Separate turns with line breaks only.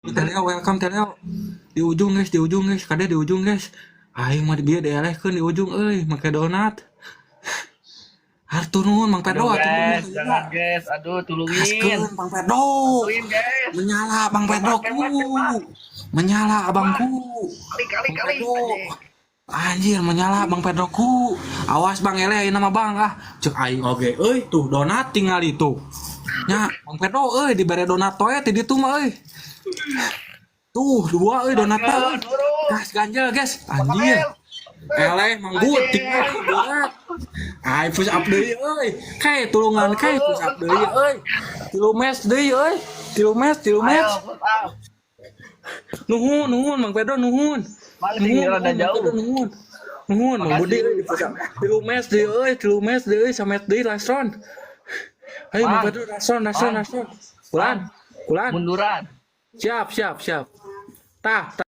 Teleo welcome Teleo. Di ujung guys, kada di ujung guys. Aing mah dia daerahkeun di ujung euy, make donat. Hartu nuhun Mang Pedro
Aduh
atuh
guys, jangan guys. Aduh, tulungin.
Gaskeun Bang Pedro.
Bantuin guys.
Menyala Bang
Tembak,
Pedroku.
tembak, tembak.
Menyala
Tembak.
abangku.
Kali, kali,
Bang
kali.
Pedro.
Anjing.
Anjir menyala Bang Pedroku. Awas Bang eleh ayeuna mah Bang ah. Cek aing oge euy tuh donat tinggal itu. Nya Bang Pedro euy dibere donat toe ti ditu mah euy. Tuh dua euy donatna euy.
Turun.
Gas ganjel guys. Anjir. Eleh manggut tinggal donat. Ai push up deui euy. Kae tulungan kae push up deui euy. 3 match deui euy. 3 match.
Ayo, push up.
Nuhun Mang Pedro nuhun.
Mana sih rada jauh.
Nuhun Mang
Makasih.
Budi euy di push up. 3 match deui sa match deui last round. Ayo Mang
Mang.
Pedro last round.
Mang.
Kulan.
Munduran.
Siap. Tah.